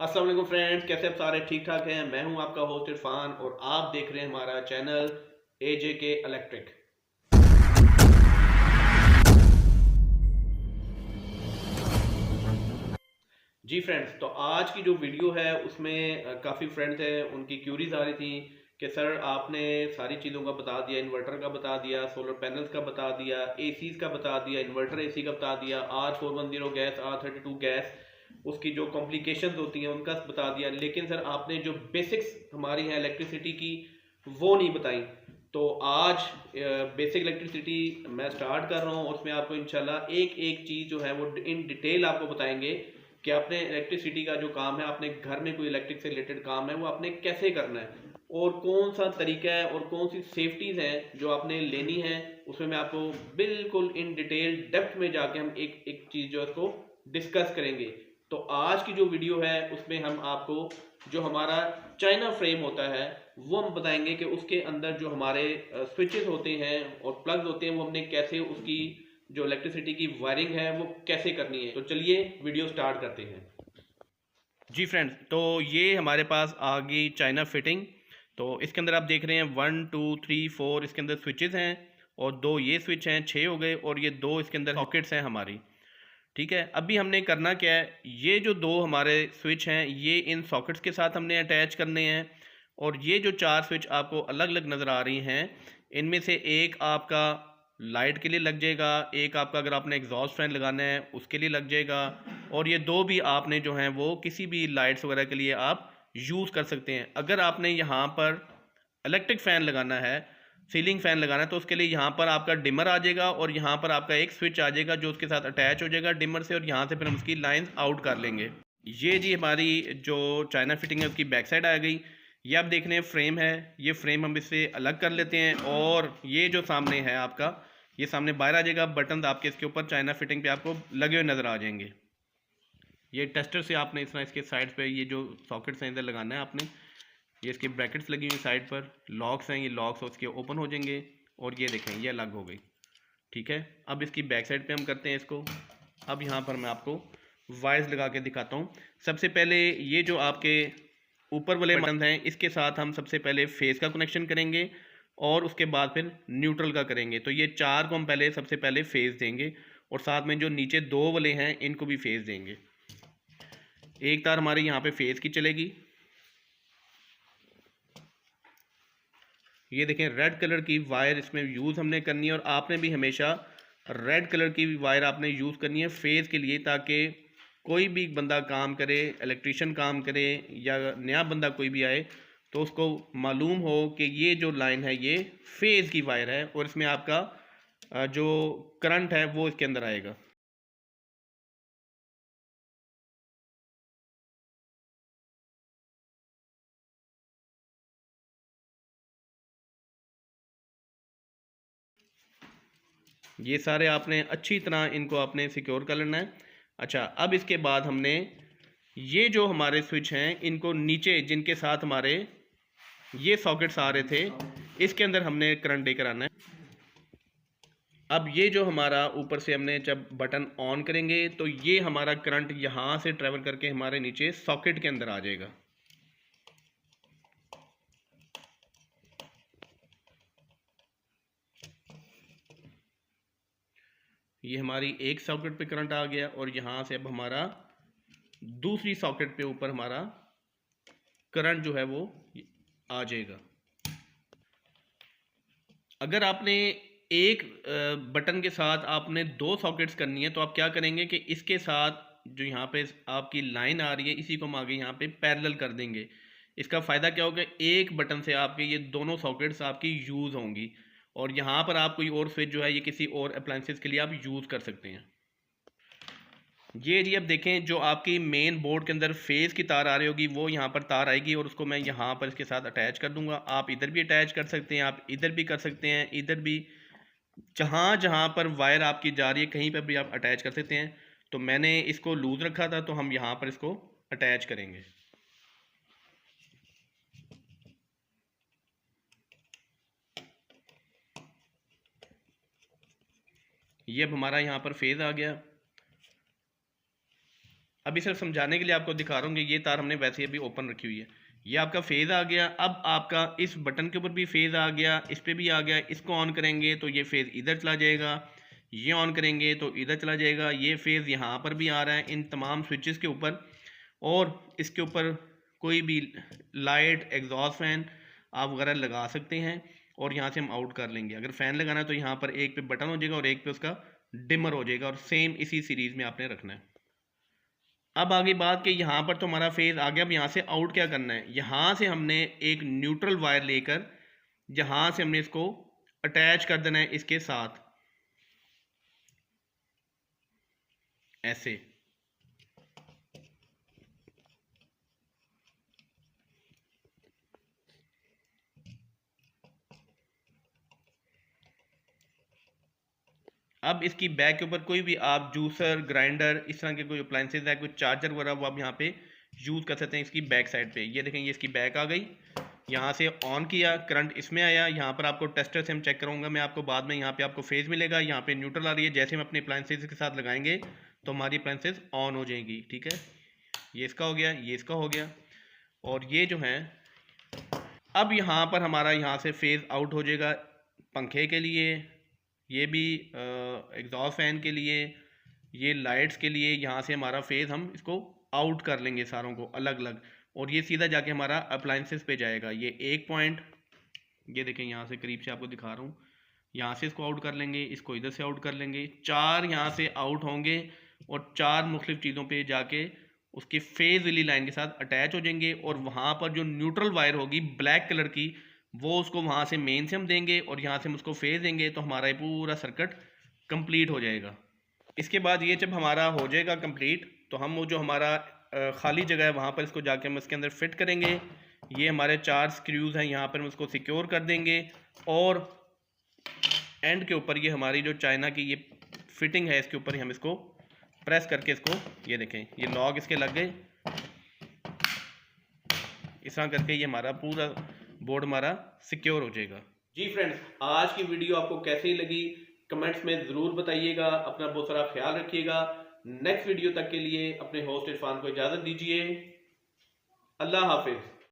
अस्सलाम वालेकुम फ्रेंड्स, कैसे आप सारे ठीक ठाक हैं। मैं हूं आपका होस्ट इरफान और आप देख रहे हैं हमारा चैनल एजे के इलेक्ट्रिक। जी फ्रेंड्स, तो आज की जो वीडियो है उसमें काफ़ी फ्रेंड्स हैं, उनकी क्यूरीज आ रही थी कि सर आपने सारी चीज़ों का बता दिया, इन्वर्टर का बता दिया, सोलर पैनल्स का बता दिया, एसीज का बता दिया, इन्वर्टर एसी का बता दिया, R410 गैस, R32 गैस, उसकी जो कॉम्प्लिकेशंस होती हैं उनका बता दिया, लेकिन सर आपने जो बेसिक्स हमारी हैं इलेक्ट्रिसिटी की वो नहीं बताई। तो आज बेसिक इलेक्ट्रिसिटी मैं स्टार्ट कर रहा हूँ, उसमें आपको इंशाल्लाह एक एक चीज़ जो है वो इन डिटेल आपको बताएंगे कि आपने इलेक्ट्रिसिटी का जो काम है, आपने घर में कोई इलेक्ट्रिक से रिलेटेड काम है वो आपने कैसे करना है और कौन सा तरीका है और कौन सी सेफ्टीज हैं जो आपने लेनी है। उसमें मैं आपको बिल्कुल इन डिटेल डेप्थ में जाके हम एक एक चीज़ जो है उसको डिस्कस करेंगे। तो आज की जो वीडियो है उसमें हम आपको जो हमारा चाइना फ्रेम होता है वो हम बताएंगे कि उसके अंदर जो हमारे स्विचेस होते हैं और प्लग्स होते हैं वो हमने कैसे उसकी जो इलेक्ट्रिसिटी की वायरिंग है वो कैसे करनी है। तो चलिए वीडियो स्टार्ट करते हैं। जी फ्रेंड्स, तो ये हमारे पास आ गई चाइना फिटिंग। तो इसके अंदर आप देख रहे हैं 1 2 3 4 इसके अंदर स्विचेस हैं और दो ये स्विच हैं, 6 हो गए, और ये दो इसके अंदर सॉकेट्स हैं हमारी। ठीक है, अभी हमने करना क्या है, ये जो दो हमारे स्विच हैं ये इन सॉकेट्स के साथ हमने अटैच करने हैं। और ये जो चार स्विच आपको अलग अलग नज़र आ रही हैं, इनमें से एक आपका लाइट के लिए लग जाएगा, एक आपका अगर आपने एग्जॉस्ट फैन लगाना है उसके लिए लग जाएगा, और ये दो भी आपने जो हैं वो किसी भी लाइट्स वगैरह के लिए आप यूज़ कर सकते हैं। अगर आपने यहाँ पर इलेक्ट्रिक फ़ैन लगाना है, सीलिंग फ़ैन लगाना है, तो उसके लिए यहाँ पर आपका डिमर आ जाएगा और यहाँ पर आपका एक स्विच आ जाएगा जो उसके साथ अटैच हो जाएगा डिमर से, और यहाँ से फिर हम उसकी लाइंस आउट कर लेंगे। ये जी हमारी जो चाइना फिटिंग है उसकी बैक साइड आ गई। ये आप देख रहे हैं फ्रेम है, ये फ्रेम हम इससे अलग कर लेते हैं, और ये जो सामने है आपका, ये सामने बाहर आ जाएगा। बटन आपके इसके ऊपर चाइना फिटिंग पे आपको लगे हुए नज़र आ जाएंगे। ये टेस्टर से आपने इस तरह इसके साइड पे ये जो सॉकेट्स हैं इधर लगाना है आपने। ये इसकी ब्रैकेट्स लगी हुई साइड पर, लॉक्स हैं, ये लॉक्स उसके ओपन हो जाएंगे, और ये देखें ये अलग हो गई। ठीक है, अब इसकी बैक साइड पे हम करते हैं इसको। अब यहाँ पर मैं आपको वायर्स लगा के दिखाता हूँ। सबसे पहले ये जो आपके ऊपर वाले बटन हैं इसके साथ हम सबसे पहले फेस का कनेक्शन करेंगे और उसके बाद फिर न्यूट्रल का करेंगे। तो ये चार को हम पहले सबसे पहले फेस देंगे, और साथ में जो नीचे दो वाले हैं इनको भी फेस देंगे। एक तार हमारी यहाँ पे फेस की चलेगी। ये देखें रेड कलर की वायर इसमें यूज़ हमने करनी है, और आपने भी हमेशा रेड कलर की वायर आपने यूज़ करनी है फेस के लिए, ताकि कोई भी बंदा काम करे, इलेक्ट्रिशियन काम करे या नया बंदा कोई भी आए तो उसको मालूम हो कि ये जो लाइन है ये फेस की वायर है और इसमें आपका जो करंट है वो इसके अंदर आएगा। ये सारे आपने अच्छी तरह इनको आपने सिक्योर कर लेना है। अच्छा, अब इसके बाद हमने ये जो हमारे स्विच हैं इनको नीचे जिनके साथ हमारे ये सॉकेट्स आ रहे थे इसके अंदर हमने करंट लेकर आना है। अब ये जो हमारा ऊपर से हमने जब बटन ऑन करेंगे तो ये हमारा करंट यहाँ से ट्रेवल करके हमारे नीचे सॉकेट के अंदर आ जाएगा। ये हमारी एक सॉकेट पे करंट आ गया, और यहाँ से अब हमारा दूसरी सॉकेट पे ऊपर हमारा करंट जो है वो आ जाएगा। अगर आपने एक बटन के साथ आपने दो सॉकेट्स करनी है तो आप क्या करेंगे कि इसके साथ जो यहाँ पे आपकी लाइन आ रही है इसी को हम आगे यहाँ पे पैरेलल कर देंगे। इसका फ़ायदा क्या होगा, एक बटन से आपके ये दोनों सॉकेट्स आपकी यूज़ होंगी, और यहाँ पर आप कोई और स्विच जो है ये किसी और अप्लायंसेस के लिए आप यूज़ कर सकते हैं। ये जी अब देखें जो आपकी मेन बोर्ड के अंदर फेस की तार आ रही होगी वो यहाँ पर तार आएगी, और उसको मैं यहाँ पर इसके साथ अटैच कर दूंगा। आप इधर भी अटैच कर सकते हैं, आप इधर भी कर सकते हैं, इधर भी, जहाँ जहाँ पर वायर आपकी जा रही है कहीं पर भी आप अटैच कर सकते हैं। तो मैंने इसको लूज़ रखा था तो हम यहाँ पर इसको अटैच करेंगे। ये अब हमारा यहाँ पर फेज़ आ गया। अभी सिर्फ समझाने के लिए आपको दिखा रहा हूँ कि ये तार हमने वैसे ही अभी ओपन रखी हुई है। ये आपका फेज़ आ गया। अब आपका इस बटन के ऊपर भी फेज़ आ गया, इस पर भी आ गया। इसको ऑन करेंगे तो ये फेज़ इधर चला जाएगा, ये ऑन करेंगे तो इधर चला जाएगा। ये फेज़ यहाँ पर भी आ रहा है इन तमाम स्विचेस के ऊपर। और इसके ऊपर कोई भी लाइट, एग्जॉस्ट फैन आप वगैरह लगा सकते हैं। और यहाँ से हम आउट कर लेंगे। अगर फ़ैन लगाना है तो यहाँ पर एक पे बटन हो जाएगा और एक पे उसका डिमर हो जाएगा। और सेम इसी सीरीज़ में आपने रखना है। अब आगे बात कि यहाँ पर तो हमारा फेज़ आ गया। अब यहाँ से आउट क्या करना है, यहाँ से हमने एक न्यूट्रल वायर लेकर यहाँ से हमने इसको अटैच कर देना है इसके साथ, ऐसे। अब इसकी बैक के ऊपर कोई भी आप जूसर, ग्राइंडर, इस तरह के कोई अप्लाइंसेज है, कोई चार्जर वगैरह, वो आप यहाँ पे यूज़ कर सकते हैं इसकी बैक साइड पे। ये देखें, ये इसकी बैक आ गई। यहाँ से ऑन किया, करंट इसमें आया। यहाँ पर आपको टेस्टर से हम चेक करूँगा मैं आपको बाद में। यहाँ पे आपको फेज़ मिलेगा, यहाँ पे न्यूट्रल आ रही है। जैसे हम अपने अप्लाइंसेज के साथ लगाएंगे तो हमारी अप्लाइंसेज ऑन हो जाएंगी। ठीक है, ये इसका हो गया, ये इसका हो गया। और ये जो है, अब यहाँ पर हमारा यहाँ से फेज़ आउट हो जाएगा पंखे के लिए, ये भी एग्जॉस्ट फैन के लिए, ये लाइट्स के लिए। यहाँ से हमारा फेज़ हम इसको आउट कर लेंगे सारों को अलग अलग। और ये सीधा जाके हमारा अप्लाइंसेस पे जाएगा। ये एक पॉइंट, ये देखें, यहाँ से करीब से आपको दिखा रहा हूँ। यहाँ से इसको आउट कर लेंगे, इसको इधर से आउट कर लेंगे। 4 यहाँ से आउट होंगे और 4 मुख्तलिफ चीज़ों पे जाके उसकी फेज़ वाली लाइन के साथ अटैच हो जाएंगे। और वहाँ पर जो न्यूट्रल वायर होगी ब्लैक कलर की, वो उसको वहाँ से मेन से हम देंगे और यहाँ से हम उसको फेज़ देंगे तो हमारा ये पूरा सर्किट कंप्लीट हो जाएगा। इसके बाद ये जब हमारा हो जाएगा कंप्लीट तो हम वो जो हमारा खाली जगह है वहाँ पर इसको जाके हम इसके अंदर फिट करेंगे। ये हमारे 4 स्क्रूज़ हैं, यहाँ पर हम इसको सिक्योर कर देंगे। और एंड के ऊपर ये हमारी जो चाइना की ये फिटिंग है, इसके ऊपर ही हम इसको प्रेस करके इसको, ये देखें, ये लॉग इसके लग गए। इस तरह करके ये हमारा पूरा बोर्ड हमारा सिक्योर हो जाएगा। जी फ्रेंड्स, आज की वीडियो आपको कैसी लगी कमेंट्स में ज़रूर बताइएगा। अपना बहुत सारा ख्याल रखिएगा। नेक्स्ट वीडियो तक के लिए अपने होस्ट इरफान को इजाज़त दीजिए। अल्लाह हाफिज़।